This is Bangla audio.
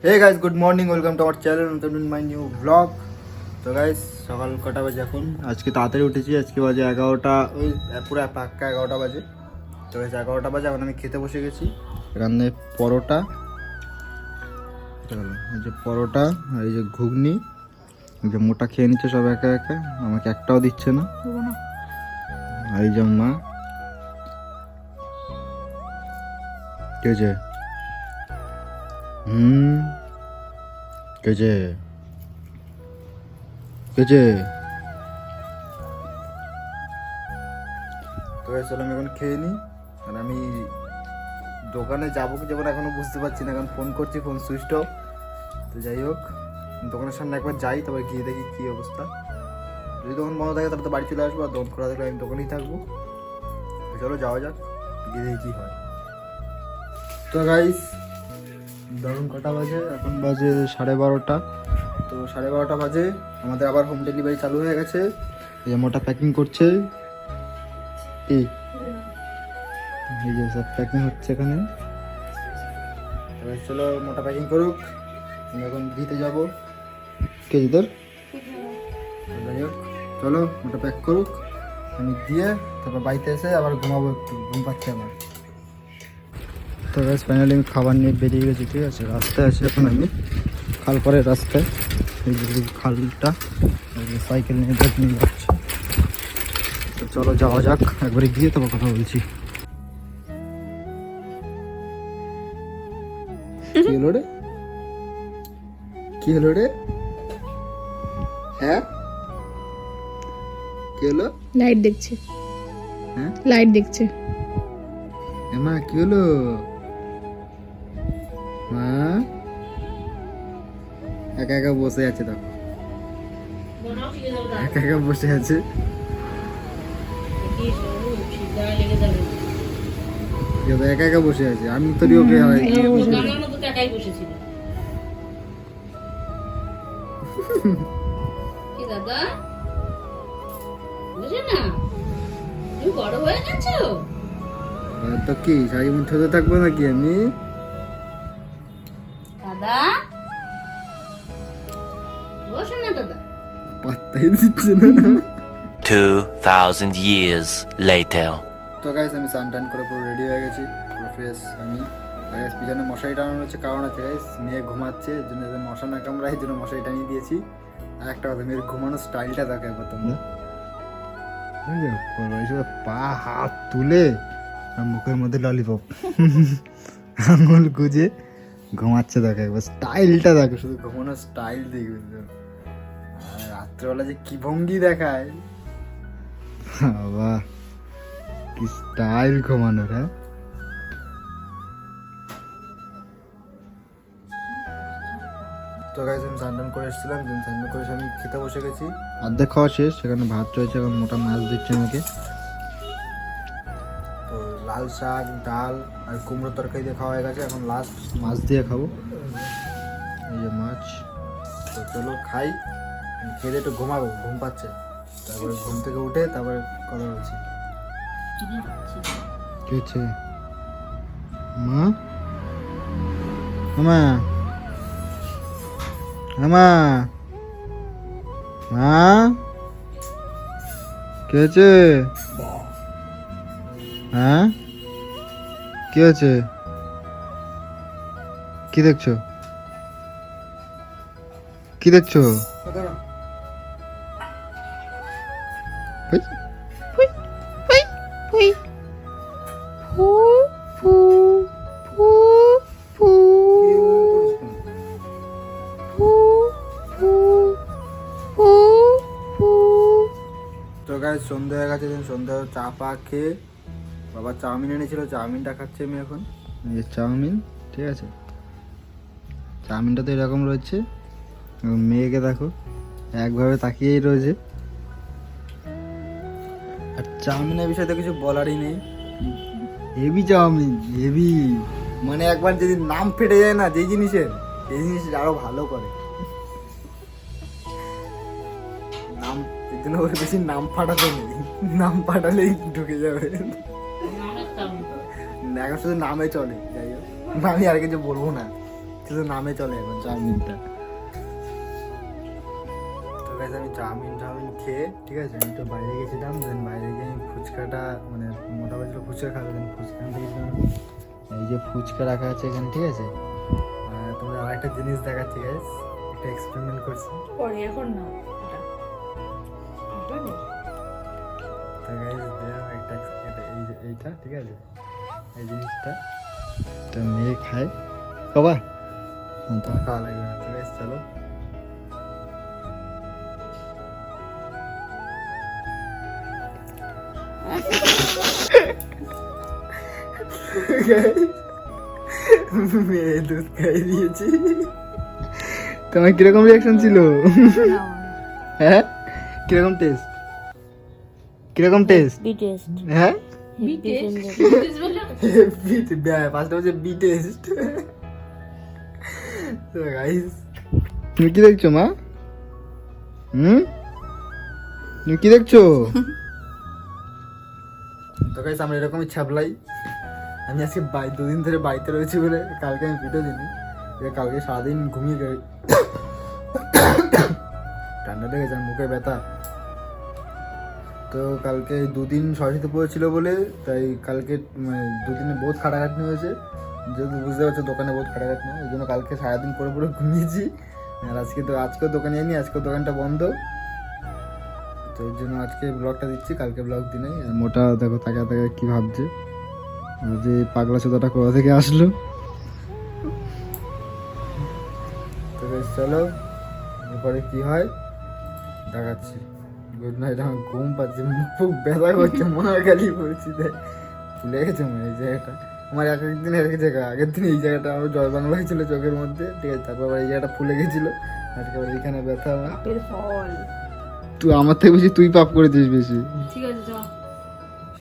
Hey guys, good morning, welcome to our channel, welcome to my new blog. তো গাইস, সকাল কটা বাজে এখন? আজকে তাড়াতাড়ি উঠেছি, আজকে বাজে 11টা, ওই পুরো পাক্কা 11টা বাজে। তো গাইস 11টা বাজে, এখন আমি খেতে বসে গেছি। এখানে পরোটা, এই যে পরোটা আর এই যে ঘুগনি, এই যে মোটা খেয়ে নিচ্ছে সব একা একা, আমাকে একটাও দিচ্ছে না। আর এই যে মা, কে যে কেজে কেজে তো চলো আমি এখন খেয়ে নিই। আর আমি দোকানে যাবো কি যাবো না এখনো বুঝতে পারছি না, কারণ ফোন করছি, ফোন সুইচ অফ। তো যাই হোক, দোকানের সামনে একবার যাই, তারপর গিয়ে দেখি কী অবস্থা। যদি দোকান বন্ধ থাকে তাহলে তো বাড়ি চলে আসবো, আর দোকান খোলা থাকলে আমি দোকানেই থাকবো। চলো যাওয়া যাক, গিয়ে দেখি কী হয়। তো গাইস, ধরুন কটা বাজে, এখন বাজে 12:30। তো 12:30 বাজে, আমাদের আবার হোম ডেলিভারি চালু হয়ে গেছে। এই যে মোটা প্যাকিং করছে, এই যে সব প্যাকিং হচ্ছে এখানে। এবার চলো মোটা প্যাকিং করুক, আমি এখন দিতে যাবো। কে তোর? যাই হোক, চলো মোটা প্যাক করুক, আমি দিয়ে তারপর বাড়িতে এসে আবার ঘুমাবো, একটু ঘুম পাচ্ছে আমার। তো গাইস ফাইনালি আমি খাবার নিয়ে বেরিয়ে গেছি, ঠিক আছে? রাস্তায় আছি এখন আমি, খালপাড়ের রাস্তায়। এই যে খালটা, সাইকেল নিয়ে যাচ্ছি। তো চলো যাওয়া যাক, একবারে গিয়ে তোমার কথা বলছি। কি হলো রে? কি হলো রে? হ্যাঁ, কি হলো? লাইট দেখছে। হ্যাঁ, লাইট দেখছে। মা কি হলো? মা একা একা বসে আছে, দেখো একা একা বসে আছে। একা একা বসে আছে, আমি তো ওকে দাদা বুঝে না, তুমি বড় হয়ে গেছো। তো কি সারি মধ্যে হতে থাকবো নাকি আমি? দাদা বসো না দাদা। পাত্তাই দিচ্ছে না। 2000 years later. তো গাইস আমি স্নান টান করে পুরো রেডি হয়ে গেছি, পুরো ফ্রেশ আমি। গাইস পিছনে মশারি টানানো হচ্ছে, কারণ আছে গাইস মেয়ে ঘুমাচ্ছে, এর জন্য মশা না কামড়ায়, এই জন্য মশারি টানিয়ে দিয়েছি। আর একটা কথা, মেয়ের ঘুমানোর স্টাইলটা দেখো একবার তোমরা। পা হাত তুলে আর মুখের মধ্যে ললিপপ, আঙুল গুজে ঘুমাচ্ছে, দেখো একবার স্টাইলটা দেখো, শুধু ঘুমানোর স্টাইল দেখবে। আর রাত্রেবেলা যে কি ভঙ্গি দেখায়, বাবা কি স্টাইল ঘুমানোর। হ্যাঁ, তো গাইস আমি স্নান করে এসেছিলাম, স্নান করে আমি খেতে বসে গেছি। অর্ধেক খাওয়া শেষ, সেখানে ভাত রয়েছে, এখন মোটা মাছ দিচ্ছে আমাকে। তো লাল শাক, ডাল আর কুমড়োর তরকারি দিয়ে খাওয়া হয়ে গেছে, এখন লাস্ট মাছ দিয়ে খাবো। এই যে মাছ। তো চলো খাই, খেয়ে একটু ঘুমাবো, ঘুম পাচ্ছে। তারপরে ঘুম থেকে উঠে তারপরে কথা বলছি। কি হচ্ছে মা? মা মা মা কি হয়েছে? হ্যাঁ, কি হয়েছে? কি দেখছো? কি দেখছো? তো গাইস সন্ধ্যা হয়ে গেছে, সন্ধ্যা চা পা খেয়ে বাবা চাউমিন এনেছিল, চাউমিনটা খাচ্ছি আমি এখন। এই চাউমিন, ঠিক আছে? চাউমিনটা তো এরকম রয়েছে, মেয়েকে দেখো একভাবে তাকিয়েই রয়েছে। আর চাউমিনের বিষয়ে তো কিছু বলারই নেই, হেভি চাউমিন, হেভি। মানে একবার যদি নাম ফেটে যায় না যেই জিনিসের, সেই জিনিস আরো ভালো করে নাম। এই জন্য ওর বেশি নাম ফাটাতে নেই, নাম ফাটালেই ঢুকে যাবে। এখন শুধু নামে চলে। যাই হোক, আমি আর কিছু বলবো না, শুধু নামে চলে এখন চাউমিনটা। তো গাইস আমি চাউমিন খেয়ে, ঠিক আছে, আমি তো বাইরে গেছিলাম। দেন বাইরে গিয়ে আমি ফুচকাটা মানে মোটা বলছিল ফুচকা খাবে, দেন ফুচকা আনতে গেছিলাম। এই যে ফুচকা রাখা আছে এখানে, ঠিক আছে। আর তোমরা আরেকটা জিনিস দেখাচ্ছি গাইস, একটা এক্সপেরিমেন্ট করছি। পরে এখন না তো গাইস দেখো একটা এইটা, ঠিক আছে, এই জিনিসটা তো মেয়ে খায় বাবা, তোমার খাওয়া লাগবে না। তো গাইস চলো। মেয়ে দুধ খাই দিয়েছি। তোমার কিরকম রিয়াকশন ছিল? হ্যাঁ, কিরকম টেস্ট? কিরকম টেস্ট? বি টেস্ট হ্যাঁ, বলে ফার্স্ট হচ্ছে বি টেস্ট। তো গাইস তুমি কি দেখছো মা? তুমি কি দেখছো? তো গাইস আমরা এরকমই ছাপলাই। আমি আজকে 2 দিন ধরে বাড়িতে রয়েছি বলে কালকে আমি ভিডিও দিইনি। কালকে সারাদিন ঘুমিয়ে গেছি, ঠান্ডা লেগেছে, মুখে ব্যথা। তো কালকে 2 দিন সরস্বতী পুজো ছিল বলে তাই কালকে 2 দিনে বহুত খাটাখাটনি হয়েছে। যেহেতু বুঝতে পারছো দোকানে বহুত খাটাখাটনি, ওই জন্য কালকে সারাদিন পরে ঘুমিয়েছি। আর আজকেও দোকানে যাইনি, আজকেও দোকানটা বন্ধ। তো ওই জন্য আজকে ব্লগটা দিচ্ছি, কালকে ব্লগ দিনে। আর মোটা দেখো তাকা কি ভাবছে যে পাগলা চোদাটা কোথা থেকে আসলো। তো চলো এরপরে কি হয় দেখাচ্ছি। Good night. আমার ঘুম পাচ্ছে, মুখ ব্যথা করছে, মহাকালি পড়ছি, দেখ ফুলে গেছে আমার এই জায়গাটা। আমার একদিন এক জায়গা, আগের দিন এই জায়গাটা আমার জয় বাংলা হয়েছিল চোখের মধ্যে, ঠিক আছে। তারপর আবার এই জায়গাটা ফুলে গেছিল, আজকে আবার এইখানে ব্যথা আমার। ফল তুই আমার থেকে বেশি তুই পাপ করেছিস বেশি। ঠিক